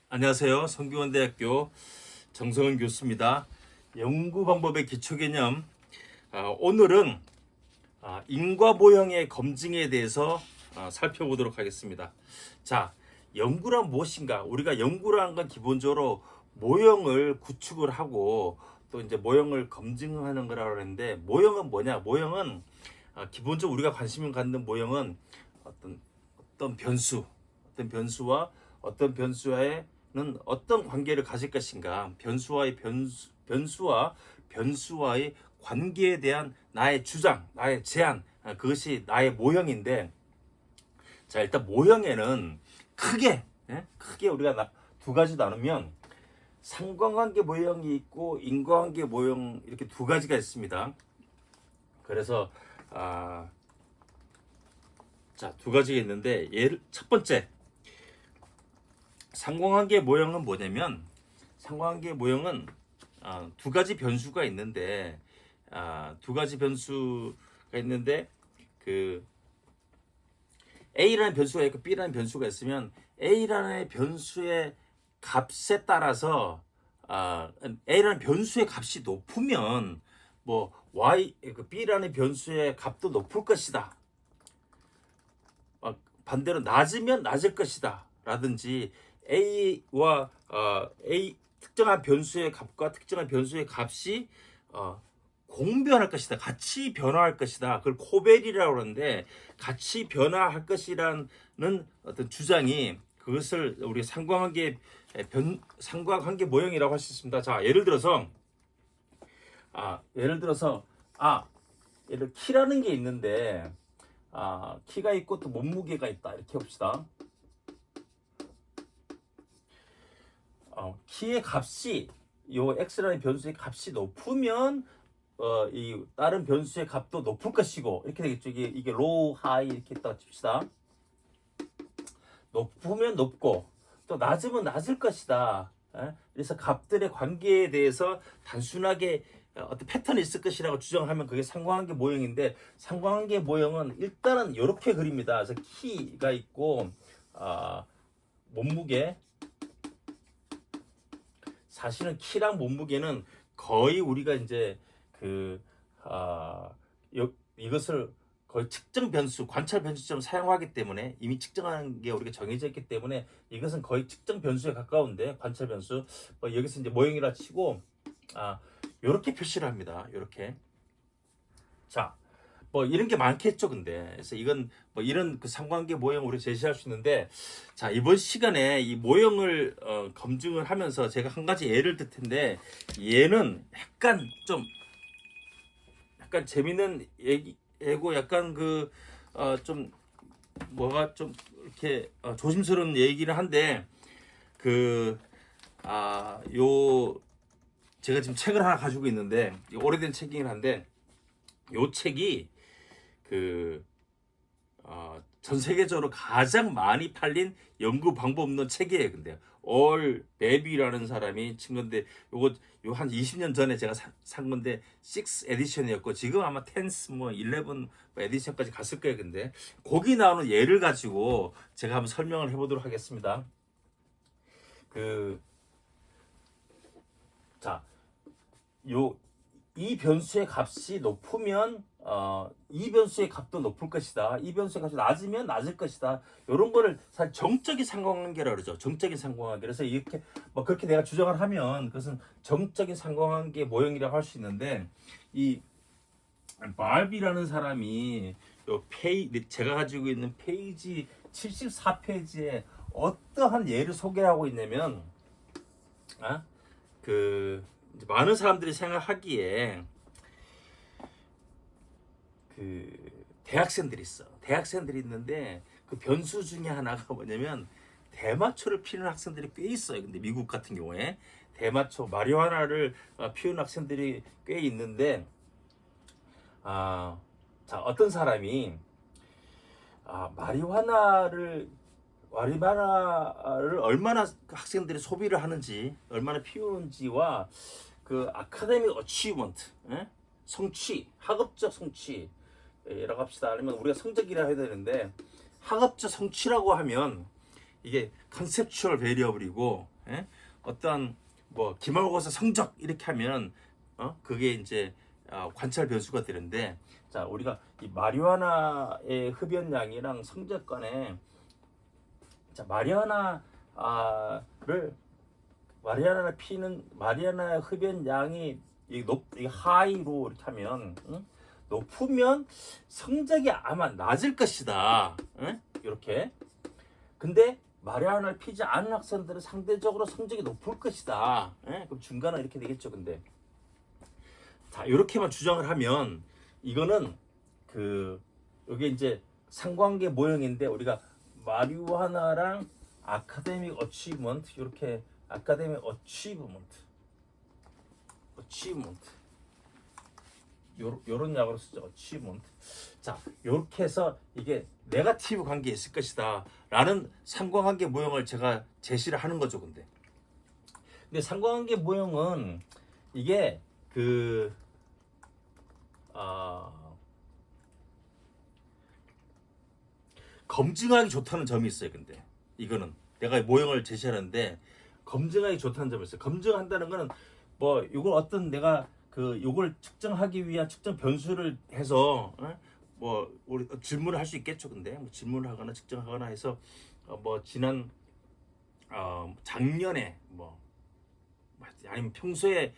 안녕하세요. 성균관대학교 정성은 교수입니다. 연구 방법의 기초 개념. 오늘은 인과 모형의 검증에 대해서 살펴보도록 하겠습니다. 자, 연구란 무엇인가? 우리가 연구라는 건 기본적으로 모형을 구축을 하고 또 이제 모형을 검증하는 거라고 하는데, 모형은 뭐냐? 모형은 기본적으로 우리가 관심을 갖는 모형은 어떤 변수와 어떤 변수와는 어떤 관계를 가질 것인가, 변수와의 관계에 대한 나의 주장, 나의 제안, 그것이 나의 모형인데, 자, 일단 모형에는 크게 우리가 두 가지 나누면 상관관계 모형이 있고 인과관계 모형, 이렇게 두 가지가 있습니다. 그래서 자, 두 가지가 있는데, 첫 번째 상관관계 모형은 뭐냐면, 상관관계 모형은 두 가지 변수가 있는데, 그 A라는 변수가 있고 B라는 변수가 있으면, A라는 변수의 값에 따라서 A라는 변수의 값이 높으면 뭐 B라는 변수의 값도 높을 것이다. 반대로 낮으면 낮을 것이다 라든지, A와 특정한 변수의 값과 특정한 변수의 값이 공변할 것이다, 같이 변화할 것이다. 그걸 코벨이라고 하는데, 같이 변화할 것이라는 어떤 주장이, 그것을 우리 상관관계 모형이라고 할 수 있습니다. 자, 예를 들어서 키라는 게 있는데, 키가 있고 또 몸무게가 있다, 이렇게 봅시다. 키의 값이, 요 x라는 변수의 값이 높으면 이 다른 변수의 값도 높을 것이고, 이렇게 되겠죠. 이게 로우 하이 이렇게 있다고 칩시다. 높으면 높고 또 낮으면 낮을 것이다. 그래서 값들의 관계에 대해서 단순하게 어떤 패턴이 있을 것이라고 주장하면 그게 상관관계 모형인데, 상관관계 모형은 일단은 이렇게 그립니다. 그래서 키가 있고 몸무게. 사실은 키랑 몸무게는 거의 우리가 이제 이것을 거의 측정 변수, 관찰 변수처럼 사용하기 때문에, 이미 측정하는 게 우리가 정해져 있기 때문에 이것은 거의 측정 변수에 가까운데, 관찰 변수. 여기서 이제 모형이라 치고 이렇게 표시를 합니다. 이렇게. 자, 이런 게 많겠죠, 근데. 그래서 이건 이런 그 상관관계 모형을 우리 제시할 수 있는데, 자, 이번 시간에 이 모형을 검증을 하면서 제가 한 가지 예를 들 텐데, 얘는 약간 재밌는 얘기고, 약간 좀 뭐가 좀 이렇게 조심스러운 얘기를 한데, 제가 지금 책을 하나 가지고 있는데, 오래된 책이긴 한데, 요 책이 전 세계적으로 가장 많이 팔린 연구 방법론 책이에요. 근데 올 베비라는 사람이 친 건데, 요 한 20년 전에 제가 산 건데 6 에디션이었고, 지금 아마 10 11 에디션까지 갔을 거예요. 근데 거기 나오는 예를 가지고 제가 한번 설명을 해보도록 하겠습니다. 자, 이 변수의 값이 높으면 이 변수의 값도 높을 것이다. 이 변수의 값이 낮으면 낮을 것이다. 이런 거를 사실 정적인 상관관계라고 그러죠. 정적인 상관관계. 그래서 이렇게 그렇게 내가 주장을 하면 그것은 정적인 상관관계 모형이라고 할 수 있는데, 이 말비라는 사람이 제가 가지고 있는 페이지 74페이지에 어떠한 예를 소개하고 있냐면, 많은 사람들이 생각하기에 대학생들이 있어. 대학생들이 있는데, 그 변수 중에 하나가 뭐냐면 대마초를 피우는 학생들이 꽤 있어요. 근데 미국 같은 경우에 대마초, 마리화나를 피우는 학생들이 꽤 있는데, 자, 어떤 사람이 마리화나를 얼마나 학생들이 소비를 하는지, 얼마나 피우는지와 아카데믹 어치먼트, 성취, 학업적 성취라고 합시다. 아니면 우리가 성적이라 해야 되는데, 학업적 성취라고 하면 이게 컨셉추얼 베리어블이고, 예? 어떤 뭐 기말고사 성적 이렇게 하면 그게 이제 관찰 변수가 되는데, 자 우리가 이 마리화나의 흡연량이랑 성적 간에, 자 마리화나를 피는 마리화나 흡연량이 이 하이로 이렇게 하면, 높으면 성적이 아마 낮을 것이다. 이렇게. 근데 마리화나를 피지 않은 학생들은 상대적으로 성적이 높을 것이다. 그럼 중간은 이렇게 되겠죠. 근데 자 이렇게만 주장을 하면 이거는 여기 이제 상관계 모형인데, 우리가 마리화나랑 아카데믹 어치브먼트, 이렇게 아카데믹 어치브먼트 요런 약으로 쓰죠. 어치브먼트. 자 요렇게 해서 이게 네거티브 관계에 있을 것이다 라는 상관관계 모형을 제가 제시를 하는 거죠. 근데 상관관계 모형은 이게 검증하기 좋다는 점이 있어요. 근데 이거는 내가 모형을 제시하는데 검증하기 좋다는 점이 있어요. 검증한다는 거는 뭐 이걸 어떤 내가 요걸 측정하기 위한 측정 변수를 해서 뭐 우리 질문을 할 수 있겠죠. 근데 뭐 질문을 하거나 측정하거나 해서 뭐 지난 작년에 뭐 아니면 평소에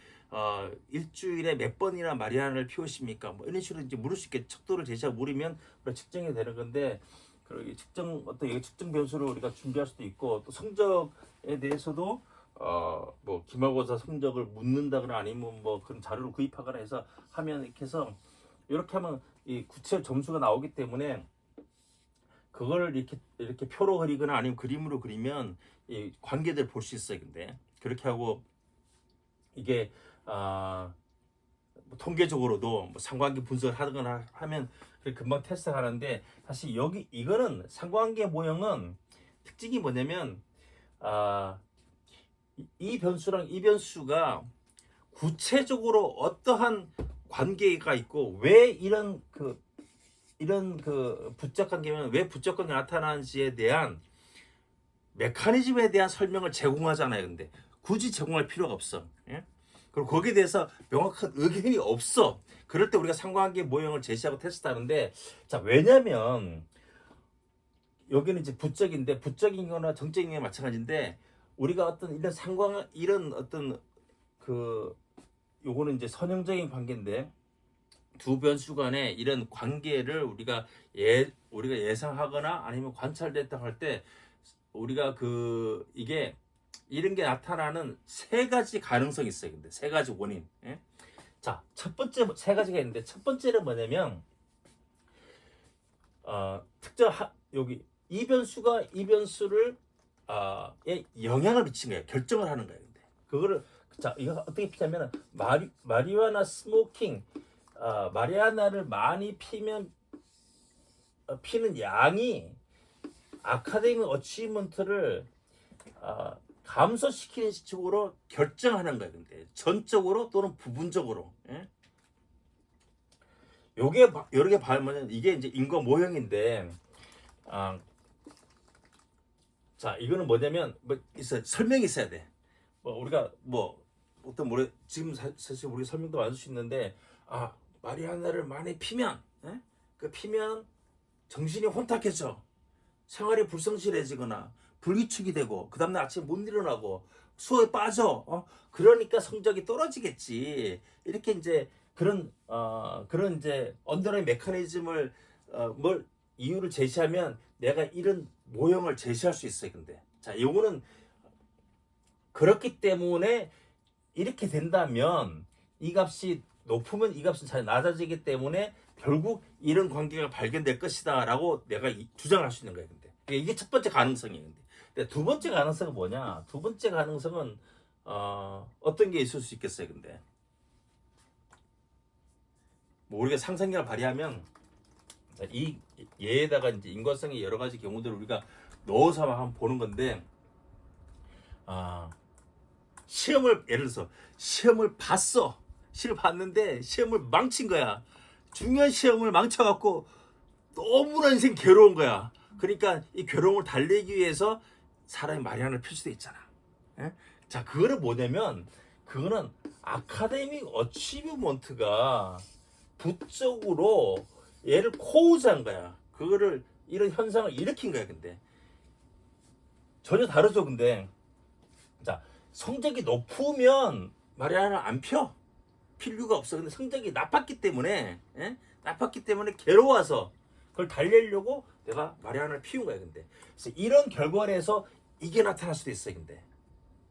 일주일에 몇 번이나 마리아나를 피우십니까? 뭐 이런 식으로 이제 물을 수 있게 척도를 제시하고 물으면 측정이 되는 건데, 그리고 어떤 측정 변수를 우리가 준비할 수도 있고, 또 성적에 대해서도 뭐 기말고사 성적을 묻는다거나 아니면 뭐 그런 자료를 구입하거나 해서 하면, 이렇게 하면 이 구체 점수가 나오기 때문에 그걸 이렇게 표로 그리거나 아니면 그림으로 그리면 이 관계들 볼 수 있어요. 근데 그렇게 하고 이게 뭐 통계적으로도 뭐 상관계 분석을 하거나 하면 금방 테스트가 하는데, 사실 이거는 상관계 모형은 특징이 뭐냐면 이 변수랑 이 변수가 구체적으로 어떠한 관계가 있고 왜 이런 부적 관계면 왜 부적 관계가 나타나는지에 대한 메커니즘에 대한 설명을 제공하잖아요. 근데 굳이 제공할 필요가 없어. 예? 그리고 거기에 대해서 명확한 의견이 없어. 그럴 때 우리가 상관관계 모형을 제시하고 테스트하는데, 자 왜냐면 여기는 이제 부적인데, 부적인 거나 정적인 게 마찬가지인데, 우리가 이런 어떤 요거는 이제 선형적인 관계인데, 두 변수 간의 이런 관계를 우리가 예상하거나 아니면 관찰됐다 할 때, 우리가 이게 이런 게 나타나는 세 가지 가능성이 있어요. 근데 세 가지 원인. 예? 자, 첫 번째 세 가지가 있는데, 첫 번째는 뭐냐면 여기 이 변수가 이 변수를 영향을 미친 거예요. 결정을 하는 거예요. 근데 그거를, 자 이거 어떻게 피냐면 마리화나 스모킹, 마리화나를 많이 피면 피는 양이 아카데믹 어치먼트를 감소시키는 식으로 결정하는 거예요. 근데 전적으로 또는 부분적으로. 예? 요게 여러 개 봐면 이게 이제 인과 모형인데, 자 이거는 뭐냐면 설명이 있어야 돼. 우리가 어떤 지금 사실 우리 설명도 많을 수 있는데, 마리아나를 많이 피면, 예? 피면 정신이 혼탁해져, 생활이 불성실해지거나 불규칙이 되고 그 다음날 아침에 못 일어나고 수업에 빠져. 그러니까 성적이 떨어지겠지. 이렇게 이제 그런 이제 언더라인 메커니즘을 이유를 제시하면 내가 이런 모형을 제시할 수 있어요. 근데 자 요거는 그렇기 때문에 이렇게 된다면 이 값이 높으면 이 값은 잘 낮아지기 때문에 결국 이런 관계가 발견될 것이다 라고 내가 주장을 할 수 있는 거예요. 근데 이게 첫 번째 가능성이에요. 근데 두 번째 가능성은 뭐냐? 두 번째 가능성은 어떤 게 있을 수 있겠어요. 근데 우리가 상상력을 발휘하면 이 얘에다가 이제 인과성의 여러 가지 경우들을 우리가 넣어서 한번 보는 건데, 예를 들어서 시험을 봤는데 시험을 망친 거야. 중요한 시험을 망쳐갖고 너무나 인생 괴로운 거야. 그러니까 이 괴로움을 달래기 위해서 사람이 마리아나를 필 수도 있잖아. 예? 자, 그거는 뭐냐면 그거는 아카데믹 어치브먼트가 부적으로 얘를 코우자한 거야. 그거를 이런 현상을 일으킨 거야. 근데 전혀 다르죠. 근데 자, 성적이 높으면 마리아나를 안 펴. 필요가 없어. 근데 성적이 나빴기 때문에, 예? 나빴기 때문에 괴로워서 그걸 달래려고 내가 마리아나를 피운 거야. 근데 그래서 이런 결과에서 이게 나타날 수도 있어. 근데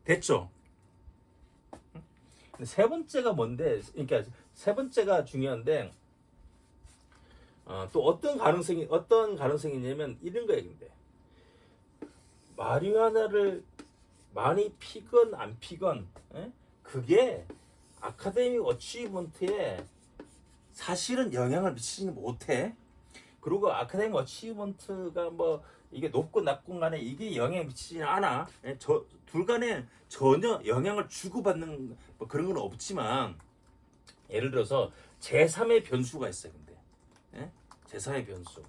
됐죠? 근데 세 번째가 뭔데? 그러니까 세 번째가 중요한데 또 어떤 가능성이냐면 이런 거야. 근데 마리아나를 많이 피건 안 피건, 예? 그게 아카데믹 어치먼트에 사실은 영향을 미치지는 못해. 그리고 아카데믹 어치먼트가 뭐 이게 높고 낮고 간에 이게 영향을 미치지는 않아. 예? 둘 간에 전혀 영향을 주고받는 뭐 그런 건 없지만 예를 들어서 제3의 변수가 있어요. 근데 예? 제3의 변수.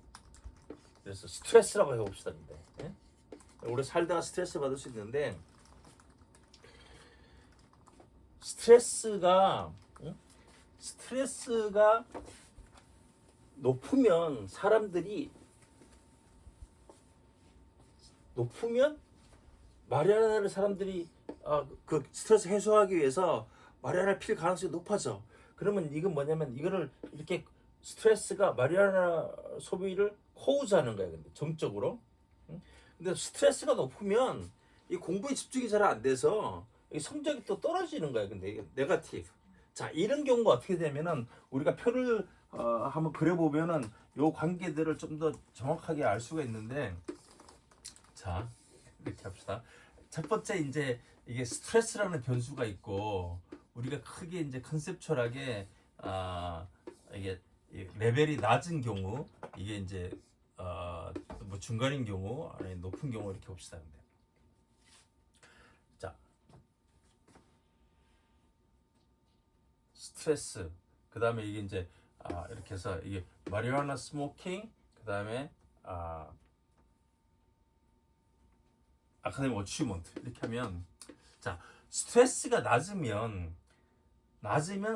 그래서 스트레스라고 해봅시다. 근데 예? 우리 살다가 스트레스 받을 수 있는데 스트레스가 높으면 마리아나를 사람들이 그 스트레스 해소하기 위해서 마리아나를 필 가능성이 높아져. 그러면 이건 뭐냐면 이거를 이렇게 스트레스가 마리아나 소비를 호우자는 거야. 근데 정적으로. 근데 스트레스가 높으면 이 공부에 집중이 잘 안 돼서 이 성적이 또 떨어지는 거야. 근데 이게 네거티브. 자, 이런 경우가 어떻게 되면은 우리가 표를 한번 그려보면은 요 관계들을 좀 더 정확하게 알 수가 있는데, 자, 이렇게 합시다. 첫 번째 이제 이게 스트레스라는 변수가 있고 우리가 크게 이제 컨셉츄얼하게 이게 레벨이 낮은 경우 이게 이제 뭐 중간인 경우 아니 높은 경우 이렇게 봅시다. 근데 자, 스트레스 그 다음에 이게 이제 이렇게 해서 이게 마리화나 스모킹 그 다음에 아카데미 어치먼트 이렇게 하면 자, 스트레스가 낮으면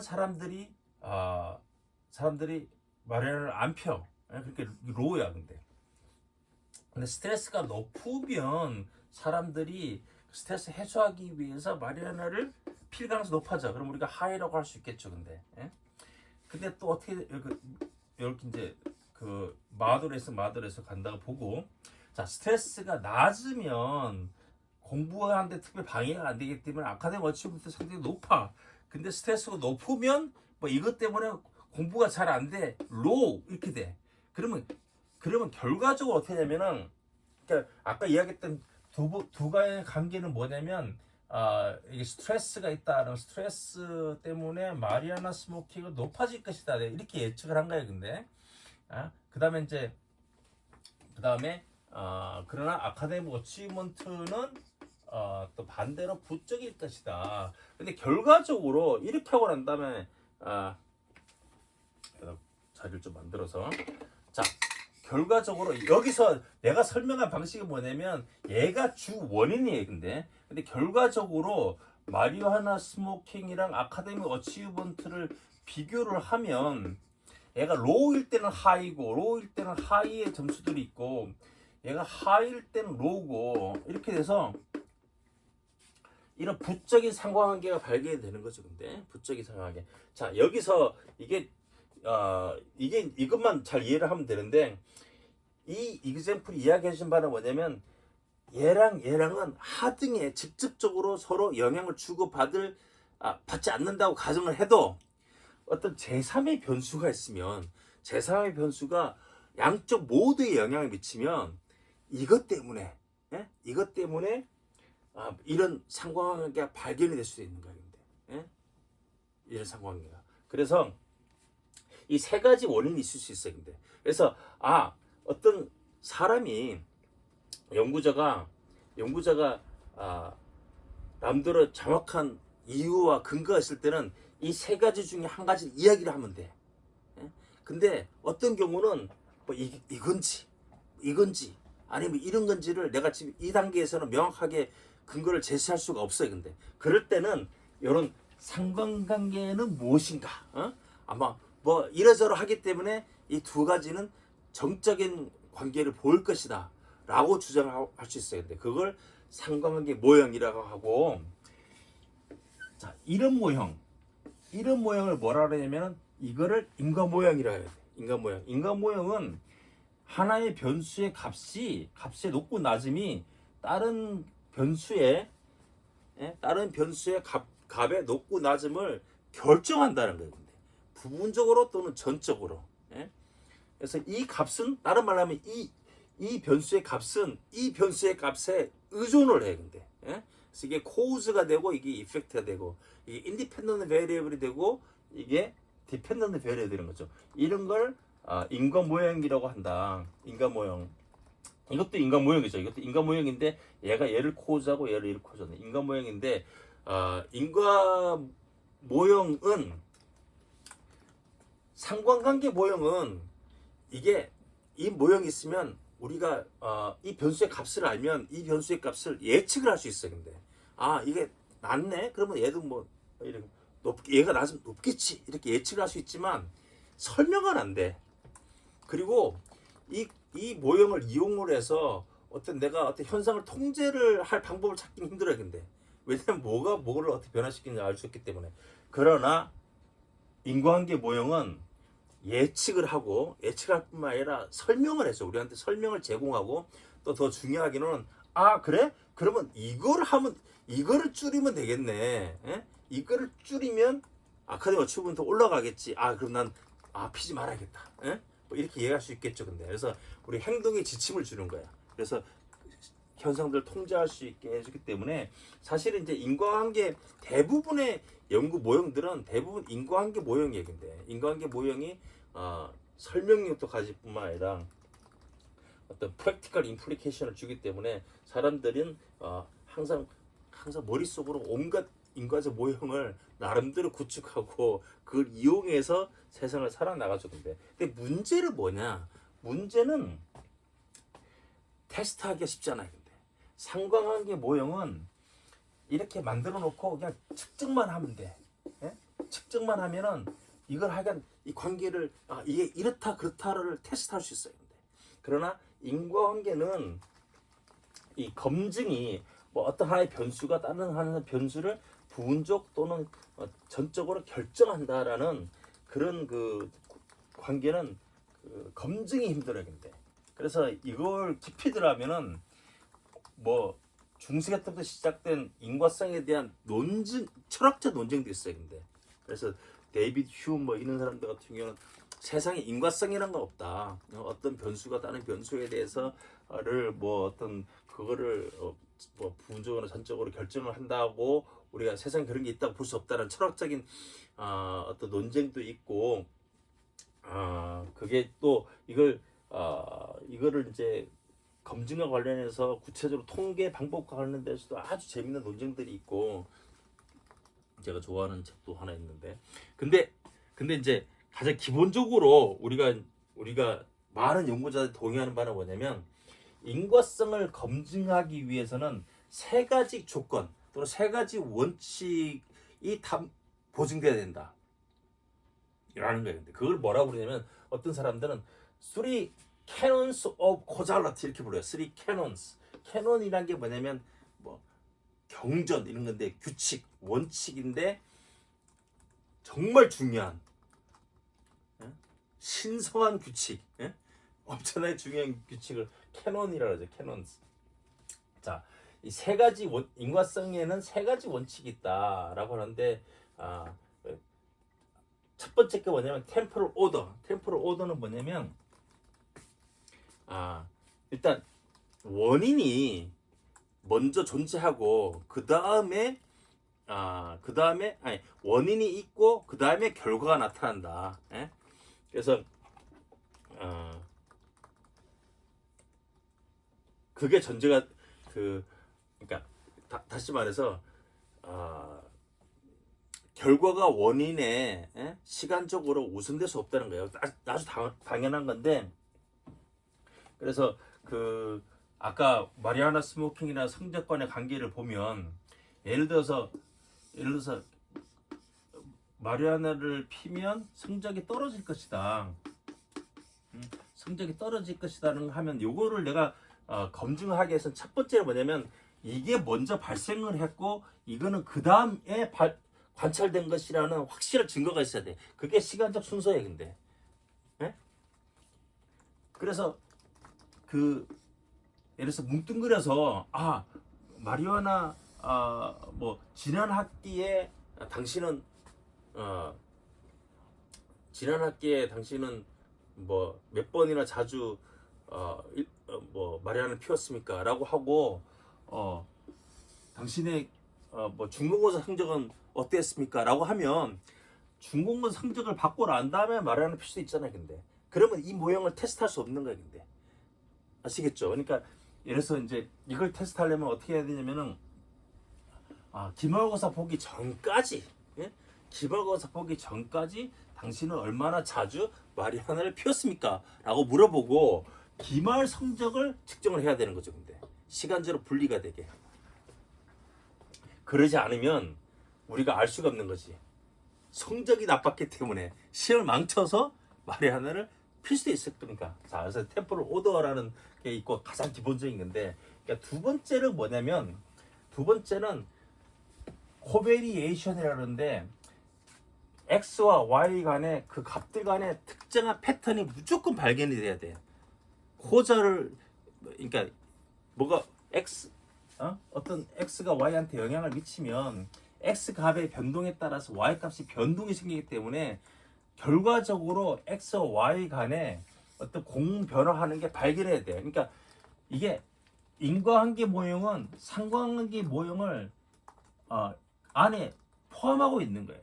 사람들이 마리화나를 안 펴. 그렇게 로우야. 근데 스트레스가 높으면 사람들이 스트레스 해소하기 위해서 마리화나를 필 가능성이 높아져. 그럼 우리가 하이라고 할 수 있겠죠. 근데 또 어떻게 이렇게 이제 그 마더에서 간다고 보고, 자, 스트레스가 낮으면 공부하는데 특별히 방해가 안 되기 때문에 아카데미 어치먼트 상당히 높아. 근데 스트레스가 높으면 뭐 이것 때문에 공부가 잘 안 돼. 로우 이렇게 돼. 그러면 결과적으로 어떻게 되냐면은, 그러니까 아까 이야기했던 두 가지의 관계는 뭐냐면 이게 스트레스가 있다. 스트레스 때문에 마리아나 스모킹이 높아질 것이다. 이렇게 예측을 한 거예요. 그다음에 그러나 아카데믹 어치먼트는 또 반대로 부적일 것이다. 근데 결과적으로 이렇게 하고 난 다음에 자리를 좀 만들어서, 자, 결과적으로 여기서 내가 설명한 방식이 뭐냐면 얘가 주 원인이에요. 근데 결과적으로 마리화나 스모킹이랑 아카데믹 어치먼트를 비교를 하면 얘가 로우일 때는 하이고 로우일 때는 하이의 점수들이 있고 얘가 하이일 때는 로우고 이렇게 돼서 이런 부적인 상관관계가 발견이 되는 거죠. 근데 부적인 상관관계. 자, 여기서 이것만 잘 이해를 하면 되는데, 이 이그젬플이 이야기해 주신 바는 뭐냐면 얘랑은 하등에 직접적으로 서로 영향을 받지 않는다고 가정을 해도 어떤 제3의 변수가 있으면 제3의 변수가 양쪽 모두에 영향을 미치면 이것 때문에 이런 상관관계가 발견이 될 수도 있는 거예요. 이런 상관관계가. 그래서 이 세 가지 원인이 있을 수 있어요. 그래서 어떤 사람이 연구자가 남들의 정확한 이유와 근거가 있을 때는 이 세 가지 중에 한 가지 이야기를 하면 돼. 근데 어떤 경우는 뭐 이건지 아니면 이런 건지를 내가 지금 이 단계에서는 명확하게 근거를 제시할 수가 없어요. 근데 그럴 때는 이런 상관관계는 무엇인가? 아마 뭐 이러저러 하기 때문에 이 두 가지는 정적인 관계를 보일 것이다 라고 주장할 수 있어요. 근데 그걸 상관관계 모형이라고 하고, 자, 이런 모형을 뭐라 그러냐면 이거를 인과 모형이라고 해요. 인과 모형은 하나의 변수의 값의 높고 낮음이 다른 변수의 값의 높고 낮음을 결정한다는 거예요. 근데 부분적으로 또는 전적으로. 그래서 이 값은 다른 말로 하면 이 변수의 값은 이 변수의 값에 의존을 해요. 근데 그래서 이게 코즈가 되고 이게 이펙트가 되고 이게 인디펜던트 베리어블이 되고 이게 디펜던트 베리어블이 되는 거죠. 이런 걸 인과 모형이라고 한다. 인과 모형. 이것도 인과 모형이죠. 이것도 인과 모형인데 얘를 코즈하고 얘를 코즈하는 인과 모형인데, 인과 모형은 상관관계 모형은 이게 이 모형이 있으면 우리가 이 변수의 값을 알면 이 변수의 값을 예측을 할 수 있어요. 근데 이게 낮네? 그러면 얘도 뭐 이렇게 얘가 낮으면 높겠지 이렇게 예측을 할 수 있지만 설명은 안 돼. 그리고 이 모형을 이용을 해서 내가 어떤 현상을 통제를 할 방법을 찾기는 힘들어요. 근데 왜냐면 뭐가 뭐를 어떻게 변화시키는지 알 수 있기 때문에. 그러나 인과관계 모형은 예측을 뿐만 아니라 설명을 해서 우리한테 설명을 제공하고, 또 더 중요하기는 그래? 그러면 이거를 줄이면 되겠네. 이거를 줄이면 아카데미가 추구는 더 올라가겠지. 그럼 난 피지 말아야겠다. 뭐 이렇게 이해할 수 있겠죠. 근데 그래서 우리 행동에 지침을 주는 거야. 그래서 현상들을 통제할 수 있게 해주기 때문에 사실은 이제 인과관계 대부분의 연구 모형들은 대부분 인과관계 모형 얘긴데, 인과관계 모형이 설명력도 가질 뿐만 아니라 어떤 프랙티컬 인플리케이션을 주기 때문에 사람들은 항상 머릿속으로 온갖 인과적 모형을 나름대로 구축하고 그걸 이용해서 세상을 살아나가죠. 근데 문제는 뭐냐? 문제는 테스트하기가 쉽잖아요. 근데 상관관계 모형은 이렇게 만들어 놓고 그냥 측정만 하면 돼. 측정만 하면은 이걸 하여간 이 관계를 이게 이렇다 그렇다를 테스트할 수 있어요. 근데 그러나 인과관계는 이 검증이 뭐 어떤 하나의 변수가 다른 하나의 변수를 부분적 또는 전적으로 결정한다라는 그런 그 관계는 검증이 힘들어요. 근데 그래서 이걸 깊이 들어가면은 뭐 중세기 때부터 시작된 인과성에 대한 철학적 논쟁도 있어요. 근데 그래서 데이비드 휴 뭐 이런 사람들 같은 경우는 세상에 인과성이란 건 없다. 어떤 변수가 다른 변수에 대해서를 뭐 어떤 그거를 뭐 부분적으로 전적으로 결정을 한다고 우리가 세상에 그런 게 있다고 볼 수 없다는 철학적인 어떤 논쟁도 있고, 그게 또 이거를 이제 검증과 관련해서 구체적으로 통계 방법과 관련돼서도 아주 재밌는 논쟁들이 있고, 제가 좋아하는 책도 하나 있는데, 근데 이제 가장 기본적으로 우리가 많은 연구자들이 동의하는 바는 뭐냐면, 인과성을 검증하기 위해서는 세 가지 조건 또는 세 가지 원칙이 다 보증돼야 된다 라는 거예요. 근데 그걸 뭐라고 부르냐면, 어떤 사람들은 three canons of causality 이렇게 불러요. three canons. 캐논이란 게 뭐냐면 뭐 경전 이런 건데, 규칙, 원칙인데 정말 중요한 신성한 규칙, 엄청나게 중요한 규칙을 캐논이라고 하죠. 캐논스. 자, 이 세 가지 인과성에는 세 가지 원칙이 있다라고 하는데, 첫 번째 게 뭐냐면 템포럴 오더. 템포럴 오더는 뭐냐면 일단 원인이 먼저 존재하고 원인이 있고 그 다음에 결과가 나타난다. 그래서 그게 전제가 그러니까 다시 말해서 결과가 원인에 시간적으로 우선될 수 없다는 거예요. 아주 당연한 건데, 그래서 아까 마리아나 스모킹이나 성적 간의 관계를 보면 예를 들어서 마리아나를 피면 성적이 떨어질 것이다. 성적이 떨어질 것이다는 하면 요거를 내가 검증하기 위해서는 첫 번째는 뭐냐면 이게 먼저 발생을 했고 이거는 그 다음에 관찰된 것이라는 확실한 증거가 있어야 돼. 그게 시간적 순서예요. 근데 그래서 그 예를 들어서 뭉뚱그려서 마리화나 뭐 지난 학기에 당신은 뭐 몇 번이나 자주 뭐 마리화나를 피웠습니까? 라고 하고 당신의 뭐 중간고사 성적은 어땠습니까? 라고 하면 중간고사 성적을 받고 난 다음에 마리화나를 필 수도 있잖아요. 근데 그러면 이 모형을 테스트할 수 없는 거예요. 근데 아시겠죠? 그러니까 예를 들어서 이제 이걸 테스트하려면 어떻게 해야 되냐면은 기말고사 보기 전까지 기말고사 보기 전까지 당신은 얼마나 자주 마리화나를 피웠습니까? 라고 물어보고 기말 성적을 측정을 해야 되는 거죠. 근데 시간적으로 분리가 되게 그러지 않으면 우리가 알 수가 없는 거지. 성적이 나빴기 때문에 시험을 망쳐서 마리화나를 필 수도 있을 거니까. 자, 그래서 템포럴 오더라는 게 있고 가장 기본적인 건데, 그러니까 두 번째는 뭐냐면 두 번째는 코베리에이션이라는데 x와 y 간의 그 값들 간의 특정한 패턴이 무조건 발견이 돼야 돼. 호절을 그러니까 뭐가 x 어떤 x가 y한테 영향을 미치면 x 값의 변동에 따라서 y 값이 변동이 생기기 때문에 결과적으로 x와 y 간에 어떤 공 변화하는 게 발견해야 돼요. 그러니까 이게 인과관계 모형은 상관관계 모형을 안에 포함하고 있는 거예요.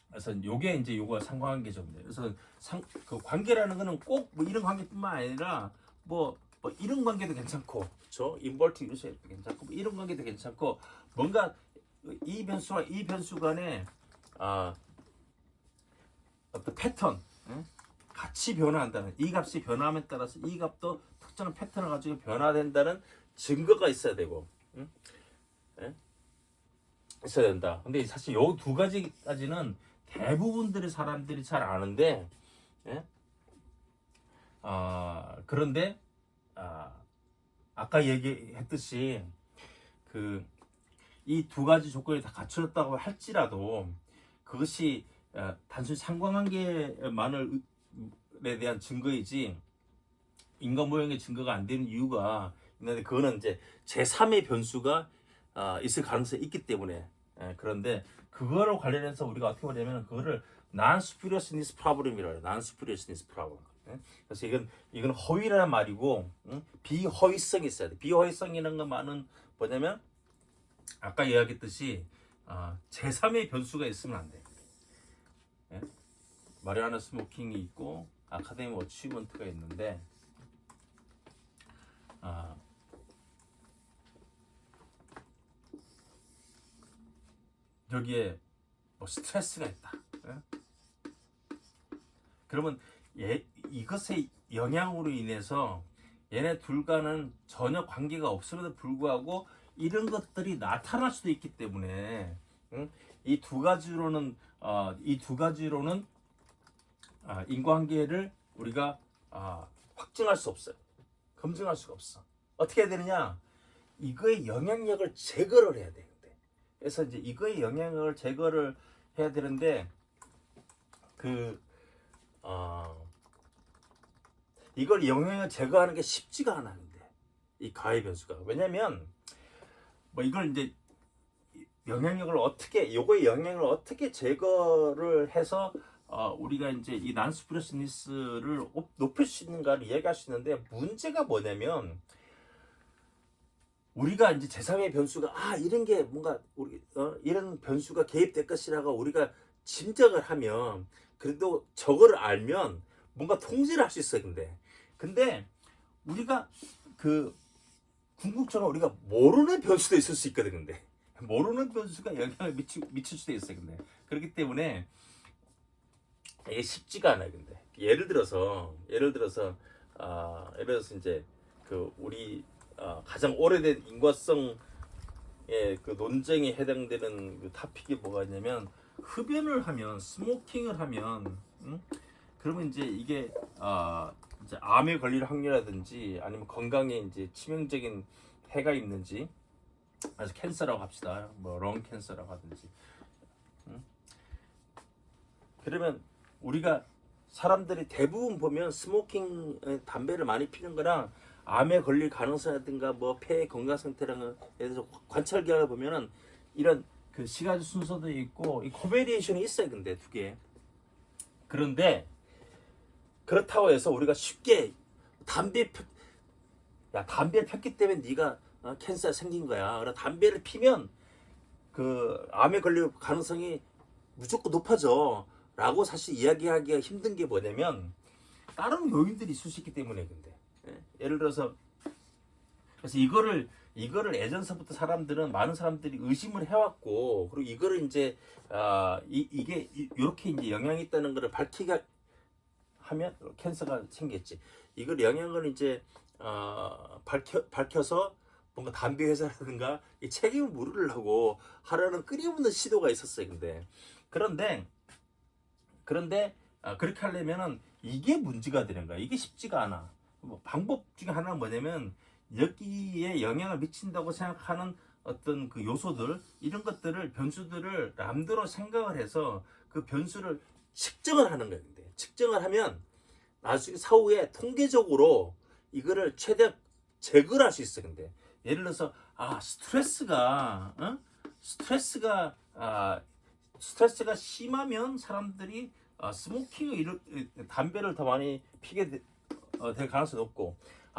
그래서 요게 이제 요거 상관관계죠. 그래서 그 관계라는 거는 꼭 뭐 이런 관계뿐만 아니라 뭐 이런 관계도 괜찮고, 그렇죠? 인버팅 유세도 괜찮고, 뭐 이런 관계도 괜찮고, 뭔가 이 변수와 이 변수 간에 어떤 패턴, 같이 변화한다는, 이 값이 변화함에 따라서 이 값도 특정한 패턴을 가지고 변화된다는 증거가 있어야 되고, 있어야 된다. 근데 사실 요 두 가지까지는 대부분들의 사람들이 잘 아는데, 그런데 아까 얘기했듯이 그 이 두 가지 조건이 다 갖춰졌다고 할지라도 그것이 단순히 상관관계만을에 대한 증거이지 인간 모형의 증거가 안 되는 이유가 있는데, 그거는 이제 제3의 변수가 있을 가능성이 있기 때문에. 그런데 그거를 관련해서 우리가 어떻게 보냐면 그거를 non-superiousness problem이라고 해요. non-superiousness problem. 그래서 이건 허위라는 말이고, 비허위성이 있어야 돼. 비허위성이라는 건 말은 뭐냐면 아까 이야기했듯이 제3의 변수가 있으면 안 돼. 마리아나 스모킹이 있고 아카데미 어치먼트가 있는데 여기에 뭐 스트레스가 있다. 그러면 이것의 영향으로 인해서 얘네 둘과는 전혀 관계가 없음에도 불구하고 이런 것들이 나타날 수도 있기 때문에 이 두 가지로는 인과관계를 우리가 확증할 수 없어요. 검증할 수가 없어. 어떻게 해야 되느냐? 이거의 영향력을 제거를 해야 돼. 그래서 이제 이거의 영향력을 제거를 해야 되는데 이걸 영향을 제거하는 게 쉽지가 않았는데, 이 가해 변수가. 왜냐면 뭐 이걸 이제 요거의 영향을 어떻게 제거를 해서 우리가 이제 이 난스프레스니스를 높일 수 있는가를 이야기할 수 있는데, 문제가 뭐냐면 우리가 이제 제3의 변수가 이런 게 뭔가 이런 변수가 개입될 것이라고 우리가 짐작을 하면, 그래도 저거를 알면 뭔가 통제를 할 수 있어요. 근데 우리가 궁극적으로 우리가 모르는 변수도 있을 수 있거든. 근데 모르는 변수가 영향을 미칠 수도 있어요. 그렇기 때문에 이게 쉽지가 않아요. 근데 예를 들어서 이제 그 우리 가장 오래된 인과성의 그 논쟁에 해당되는 그 토픽이 뭐가 있냐면 흡연을 하면 스모킹을 하면 그러면 이제 이게 이제 암에 걸릴 확률이라든지 아니면 건강에 이제 치명적인 해가 있는지 그래서 캔서라고 합시다. 뭐 런 캔서라고 하든지. 그러면 우리가 사람들이 대부분 보면 스모킹 담배를 많이 피는 거랑 암에 걸릴 가능성이라든가 뭐 폐 건강 상태랑 대해서 관찰 결과를 보면은 이런 그 시가지 순서도 있고 이 코베리에이션이 있어요. 근데 두 개. 그런데 그렇다고 해서 우리가 쉽게 담배를 폈기 때문에 네가 캔서가 생긴 거야. 그래 담배를 피면 그 암에 걸릴 가능성이 무조건 높아져. 라고 사실 이야기하기가 힘든 게 뭐냐면 다른 요인들이 있을 수 있기 때문에 근데 예를 들어서 그래서 이거를 예전서부터 사람들은 많은 사람들이 의심을 해왔고 그리고 이거를 이제 이게 이렇게 이제 영향이 있다는 것을 밝히가 하면 캔서가 생겼지. 이걸 영향을 이제 밝혀서 뭔가 담배 회사라든가 이 책임을 물으려고 하려는 끊임없는 시도가 있었어요. 그런데 그렇게 하려면은 이게 문제가 되는 거야. 이게 쉽지가 않아. 뭐 방법 중에 하나는 뭐냐면 여기에 영향을 미친다고 생각하는 어떤 그 요소들 이런 것들을 변수들을 남대로 생각을 해서 그 변수를 측정을 하는 거야. 근데 측정을 하면 나중에 사후에 통계적으로 이거를 최대한 제거를 할 수 있어. 근데 예를 들어서 스트레스가 심하면 사람들이 담배를 더 많이 피게 될 가능성이 높고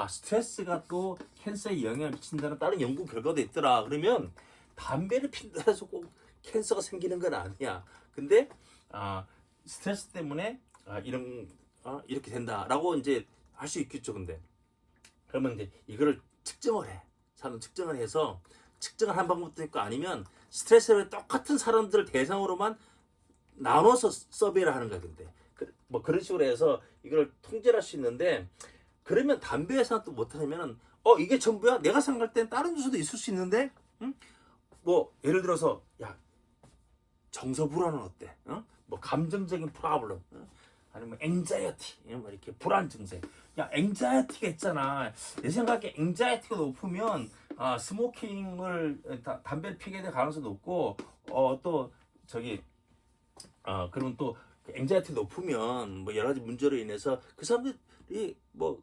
스트레스가 또 캔서에 영향을 미친다는 다른 연구 결과도 있더라. 그러면 담배를 핀다 해서 꼭 캔서가 생기는 건 아니야. 근데 스트레스 때문에 이렇게 된다라고 이제 할 수 있겠죠. 근데 그러면 이제 이거를 측정을 해. 사람 측정을 해서 측정을 한 방법도 있고 아니면 스트레스를 똑같은 사람들을 대상으로만 나눠서 서비를 하는 거야. 근데 뭐 그런 식으로 해서 이걸 통제할 수 있는데 그러면 담배 회사 또 못하냐면은 이게 전부야? 내가 생각할 땐 다른 주소도 있을 수 있는데 뭐 예를 들어서 정서 불안은 어때? 뭐 감정적인 프로블럼 아니면 앵자이어티 뭐 이렇게 불안 증세. 앵자이어티가 있잖아. 내 생각에 앵자이어티가 높으면 스모킹을 담배를 피게 될 가능성이 높고 또 저기 그러면 또 앵자이티가 높으면 뭐 여러 가지 문제로 인해서 그 사람들이 뭐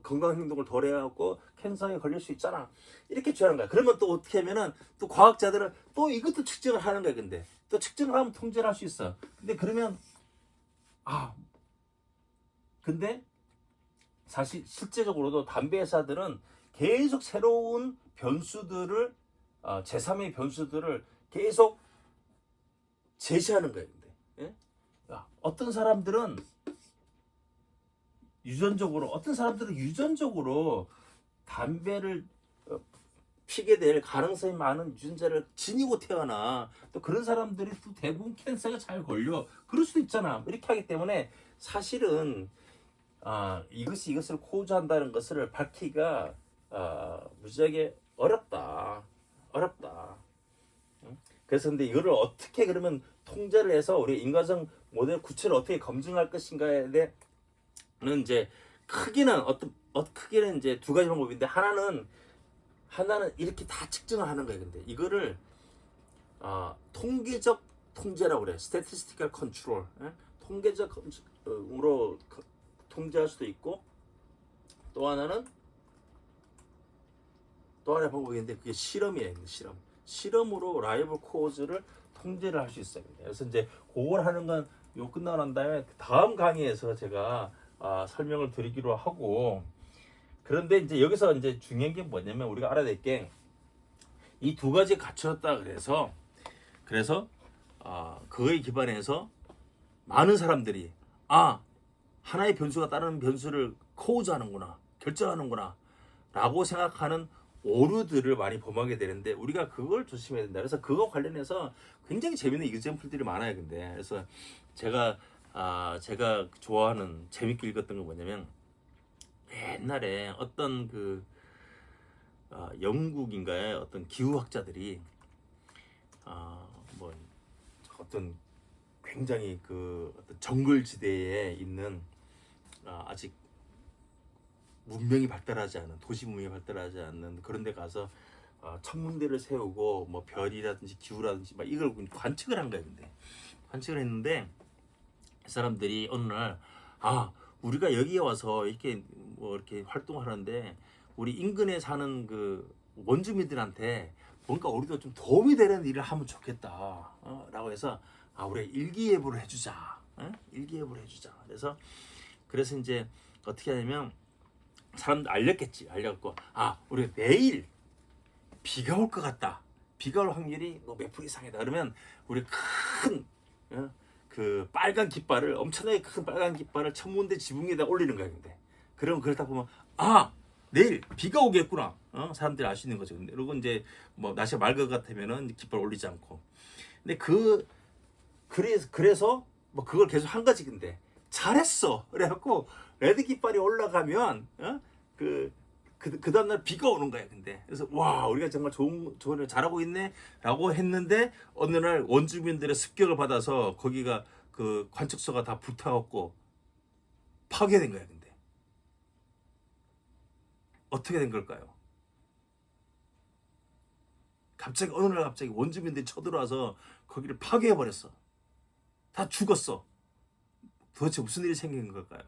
건강 행동을 덜 해갖고 캔서에 걸릴 수 있잖아. 이렇게 주하는 거야. 그러면 또 어떻게 하면은 또 과학자들은 또 이것도 측정을 하는 거야. 근데 또 측정을 하면 통제를 할 수 있어. 근데 그러면 근데 사실 실제적으로도 담배 회사들은 계속 새로운 변수들을 제3의 변수들을 계속 제시하는 거예요. 근데 어떤 사람들은 유전적으로 담배를 피게 될 가능성이 많은 유전자를 지니고 태어나. 또 그런 사람들이 또 대부분 캔서가 잘 걸려. 그럴 수도 있잖아. 이렇게 하기 때문에 사실은 이것을 코즈한다는 것을 밝히기가 무지하게 어렵다. 그래서 근데 이거를 어떻게 그러면 통제를 해서 우리 인과성 모델 구체를 어떻게 검증할 것인가에 대해서는 이제 크게는 이제 두 가지 방법인데 하나는 이렇게 다 측정을 하는 거예요. 근데 이거를 통계적 통제라고 그래요. statistical control. 통계적으로 통제할 수도 있고 또 하나의 방법이 있는데 그게 실험이에요. 실험으로 라이벌 코즈를 통제를 할 수 있어요. 그래서 이제 그걸 하는 건 요 끝나고 난 다음에 다음 강의에서 제가 설명을 드리기로 하고 그런데 이제 여기서 이제 중요한 게 뭐냐면 우리가 알아야 될 게 이 두 가지 갖춰졌다 그래서 그거에 기반해서 많은 사람들이 하나의 변수가 다른 변수를 코우즈하는구나 결정하는구나 라고 생각하는 오류들을 많이 범하게 되는데 우리가 그걸 조심해야 된다. 그래서 그거 관련해서 굉장히 재밌는 이그젬플들이 많아요. 근데 그래서 제가 좋아하는 재밌게 읽었던 건 뭐냐면 옛날에 어떤 영국인가의 어떤 기후학자들이 뭐 어떤 굉장히 어떤 정글지대에 있는 아직 문명이 발달하지 않은 도시 문명이 발달하지 않는 그런 데 가서 천문대를 세우고 뭐 별이라든지 기후라든지 막 이걸 관측을 한 거예요. 근데 관측을 했는데 이 사람들이 어느 날 우리가 여기에 와서 이렇게 뭐 이렇게 활동하는데 우리 인근에 사는 그 원주민들한테 뭔가 우리도 좀 도움이 되는 일을 하면 좋겠다 라고 해서 우리가 일기예보를 해주자. 일기예보를 해주자. 그래서 이제 어떻게 하냐면 사람들 알렸겠지. 알렸고 우리가 내일 비가 올 것 같다. 비가 올 확률이 뭐 몇 프로 이상이다. 그러면 우리 큰 빨간 깃발을 엄청나게 큰 빨간 깃발을 천문대 지붕 위에다 올리는 거야. 근데 그럼 그러다 보면 내일 비가 오겠구나. 사람들이 알 수 있는 거죠. 근데 그리고 이제 뭐 날씨가 맑을 것 같으면은 깃발 올리지 않고. 근데 그래서 뭐 그걸 계속 한 거지. 근데 잘했어. 그래갖고 레드 깃발이 올라가면 그 다음날 비가 오는 거야. 근데 그래서 우리가 정말 좋은 일 잘하고 있네라고 했는데 어느 날 원주민들의 습격을 받아서 거기가 그 관측소가 다 불타갖고 파괴된 거야. 근데 어떻게 된 걸까요? 어느 날 갑자기 원주민들이 쳐들어와서 거기를 파괴해 버렸어. 다 죽었어. 도대체 무슨 일이 생긴 걸까요?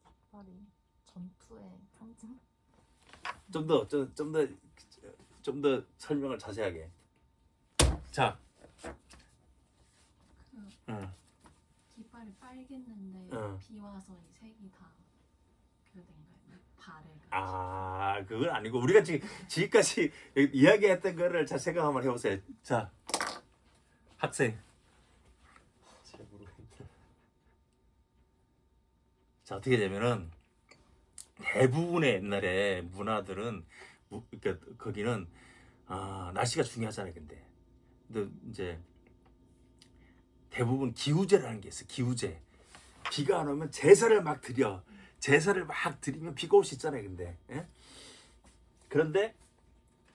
깃발이 전투의 상징? 좀 더 설명을 자세하게. 자, 깃발이 빨갰는데 비 와서 이 색이 다 그된가요? 발에. 그건 아니고 우리가 지금까지 이야기했던 거를 자 생각 한번 해보세요. 자, 학생. 자, 어떻게 되면은 대부분의 옛날에 문화들은 그러니까 거기는 날씨가 중요하잖아요. 근데 이제 대부분 기우제라는 게 있어. 기우제. 비가 안 오면 제사를 막 드려. 제사를 막 드리면 비가 올 수 있잖아요. 근데 그런데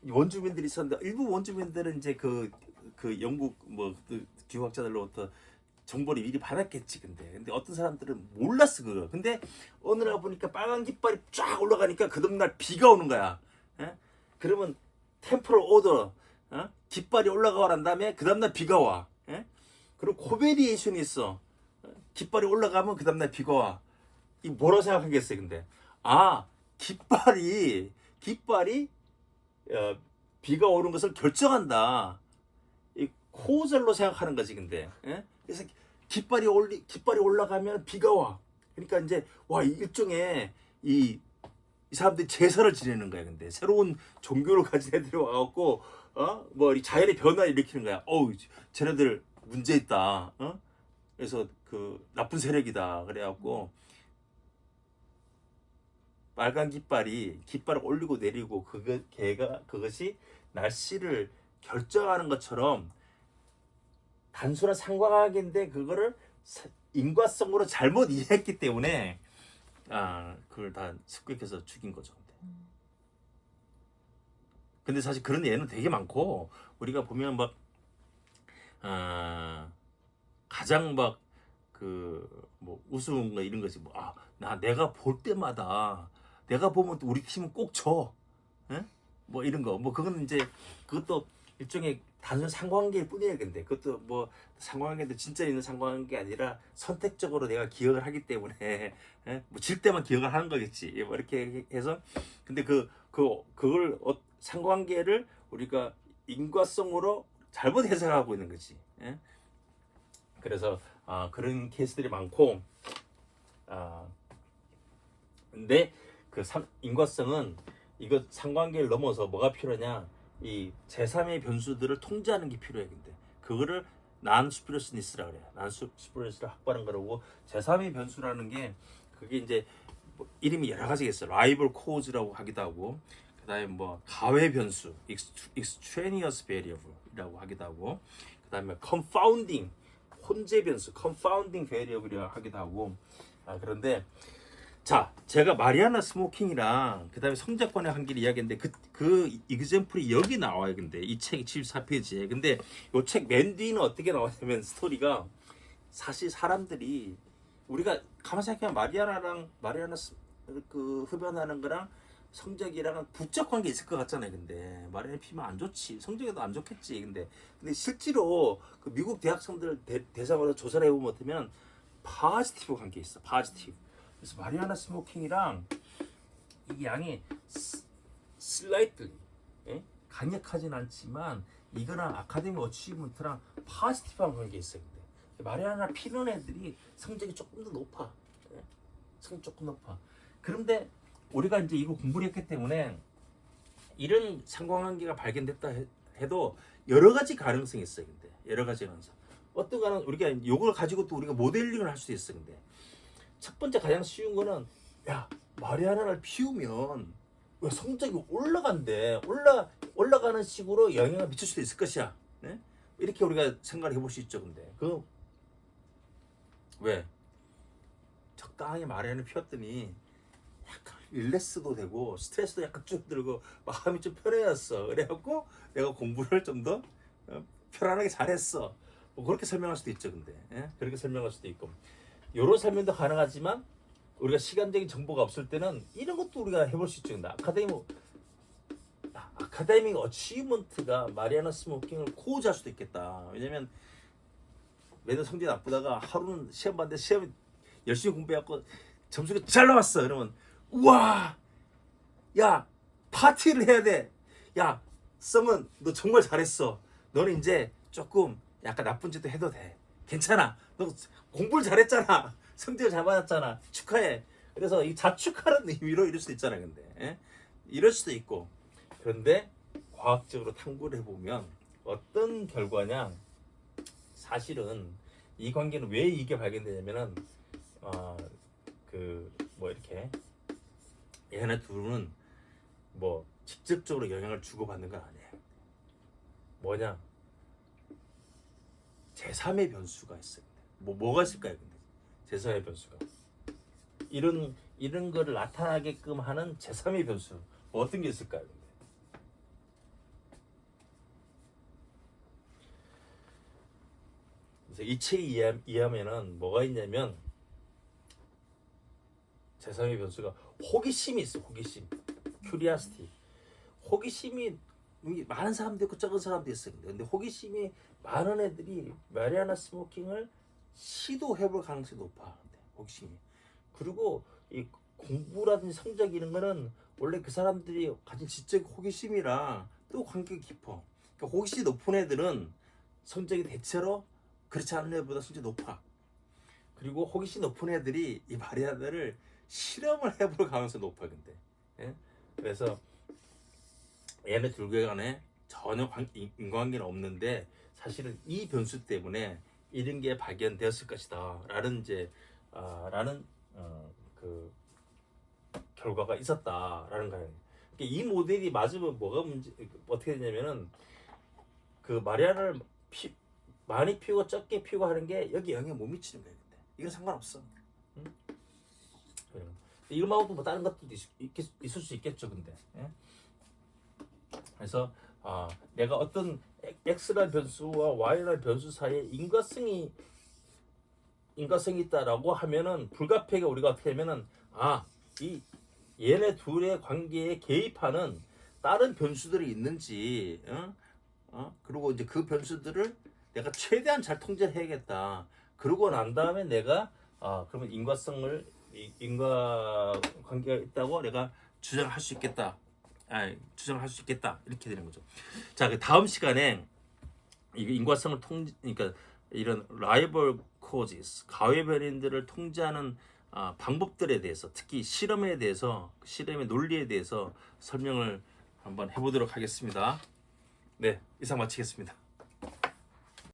원주민들이 있었는데 일부 원주민들은 이제 그 영국 기후학자들로부터 정보를 미리 받았겠지. 근데 어떤 사람들은 몰랐어 그거. 근데 어느 날 보니까 빨간 깃발이 쫙 올라가니까 그 다음날 비가 오는 거야. 그러면 템포럴 오더 깃발이 올라가란 다음에 그 다음날 비가 와. 그리고 코베리에이션이 있어. 깃발이 올라가면 그 다음날 비가 와. 이 뭐라고 생각하겠어요? 근데 깃발이 비가 오는 것을 결정한다. 이 코절로 생각하는 거지. 근데 그래서 깃발이 올라가면 비가 와. 그러니까 이제 일종의 이 사람들이 제사를 지내는 거야. 근데 새로운 종교를 가진 애들이 와갖고 뭐 자연의 변화를 일으키는 거야. 쟤네들 문제 있다. 그래서 그 나쁜 세력이다. 그래갖고 빨간 깃발을 올리고 내리고 그것이 날씨를 결정하는 것처럼 단순한 상관관계인데 그거를 인과성으로 잘못 이해했기 때문에 그걸 다 습격해서 죽인 거죠. 근데 사실 그런 예는 되게 많고 우리가 보면 가장 뭐 우스운 거 이런 거지. 내가 볼 때마다 내가 보면 또 우리 팀은 꼭 져. 뭐 이런 거. 그거는 이제 그것도 일종의 단순 상관관계일 뿐이에요. 근데 그것도 뭐 상관관계도 진짜 있는 상관관계 아니라 선택적으로 내가 기억을 하기 때문에 뭐 질 때만 기억을 하는 거겠지. 뭐 이렇게 해서 근데 그걸 상관관계를 우리가 인과성으로 잘못 해석하고 있는 거지. 그래서 그런 케이스들이 많고 근데 인과성은 이거 상관관계를 넘어서 뭐가 필요하냐 이 제3의 변수들을 통제하는 게 필요해. 근데 그거를 난수피러스니스라 그래요. 난수피러스를 확보하는 거라고. 제3의 변수라는 게 그게 이제 이름이 여러 가지가 있어요. 라이벌 코즈라고 하기도 하고 그다음에 뭐 가외 변수 extraneous variable이라고 하기도 하고 그다음에 confounding 혼재 변수 confounding variable이라고 하기도 하고 그런데 자, 제가 마리아나 스모킹이랑 그다음에 성자권의 한계를 이야기했는데 그 이그젬플이 여기 나와요. 근데 이 책이 74페이지에. 근데 이 책 맨 뒤는 어떻게 나왔냐면 스토리가 사실 사람들이 우리가 가만 생각하면 마리아나 그 흡연하는 거랑 성적이랑은 부적 관계 있을 것 같잖아요. 근데 마리아나 피면 안 좋지. 성적에도 안 좋겠지. 근데 실제로 그 미국 대학생들 대상으로 조사를 해보면 어떠면 파지티브 관계 있어. 파지티브. 그래서 마리아나 스모킹이랑 이 양이 슬라이트리 강력하진 않지만 이거랑 아카데미 어치먼트랑 파지티브한 관계 있어요. 근데 마리아나 피는 애들이 성적이 조금 더 높아. 성적이 조금 높아. 그런데 우리가 이제 이거 공부를 했기 때문에 이런 상관관계가 발견됐다 해도 여러 가지 가능성이 있어요. 근데 여러 가지 가능성. 어떤 거는 우리가 이걸 가지고 또 우리가 모델링을 할 수도 있어. 근데 첫 번째 가장 쉬운 거는 야 마리아나를 피우면 왜 성적이 올라간대. 올라가는 식으로 영향을 미칠 수도 있을 것이야. 네? 이렇게 우리가 생각을 해볼 수 있죠. 근데 그 왜 적당하게 마리아나를 피웠더니 약간 릴렉스도 되고 스트레스도 약간 줄어들고 마음이 좀 편해졌어. 그래갖고 내가 공부를 좀 더 편안하게 잘했어. 뭐 그렇게 설명할 수도 있죠. 근데 그렇게 설명할 수도 있고 이런 설명도 가능하지만 우리가 시간적인 정보가 없을 때는 이런 것도 우리가 해볼 수 있죠. 근데 아카데믹 어치먼트가 마리아나 스모킹을 코우할 수도 있겠다. 왜냐면 매년 성적이 나쁘다가 하루는 시험 봤는데 시험이 열심히 공부해갖고 점수가 잘 나왔어. 그러면 우와 야 파티를 해야 돼. 야 썸은 너 정말 잘했어. 너는 이제 조금 약간 나쁜 짓도 해도 돼. 괜찮아. 너 공부를 잘했잖아. 성적을 잘 받았잖아. 축하해. 그래서 이 자축하는 의미로 이럴 수도 있잖아요. 근데 이럴 수도 있고. 그런데 과학적으로 탐구를 해보면 어떤 결과냐. 사실은 이 관계는 왜 이게 발견되냐면은 이렇게 얘네 둘은 뭐 직접적으로 영향을 주고받는 건 아니에요. 뭐냐? 제3의 변수가 있어요. 뭐가 있을까요? 근데 제3의 변수가 이런 거를 나타나게끔 하는 제3의 변수 뭐 어떤 게 있을까요? 근데? 그래서 이 책이 이해하면은 뭐가 있냐면 제3의 변수가 호기심이 있어. 호기심, curiosity. 호기심이 많은 사람도 있고 적은 사람도 있어요. 근데 호기심이 많은 애들이 마리아나 스모킹을 시도해볼 가능성이 높아. 호기심이. 그리고 이 공부라든지 성적 이런 거는 원래 그 사람들이 가진 지적 호기심이랑 또 관계가 깊어. 그러니까 호기심이 높은 애들은 성적이 대체로 그렇지 않은 애보다 성적이 높아. 그리고 호기심 높은 애들이 이 마리아나를 실험을 해볼 가능성이 높아. 근데 그래서 얘네 둘 간에 전혀 인과관계는 없는데 사실은 이 변수 때문에 이런 게 발견되었을 것이다 라는 그 결과가 있었다라는 거예요. 이 모델이 맞으면 뭐가 어떻게 되냐면은 그 마리아나를 많이 피우고 적게 피우고 하는 게 여기 영향 못 미치는 거예요. 근데 이건 상관없어. 응? 이런 말고도 뭐 다른 것도 있을 수 있겠죠. 근데 그래서 내가 어떤 X라는 변수와 Y라는 변수 사이에 인과성이 있다라고 하면은 불가피하게 우리가 어떻게 하면은 이 얘네 둘의 관계에 개입하는 다른 변수들이 있는지 그리고 이제 그 변수들을 내가 최대한 잘 통제를 해야겠다. 그러고 난 다음에 내가 그러면 인과관계가 있다고 내가 주장할 수 있겠다. 주장할 수 있겠다. 이렇게 되는 거죠. 자, 그 다음 시간에 이 인과성을 그러니까 이런 라이벌 코지스, 가외 변인들을 통제하는 방법들에 대해서, 특히 실험에 대해서, 실험의 논리에 대해서 설명을 한번 해보도록 하겠습니다. 네, 이상 마치겠습니다.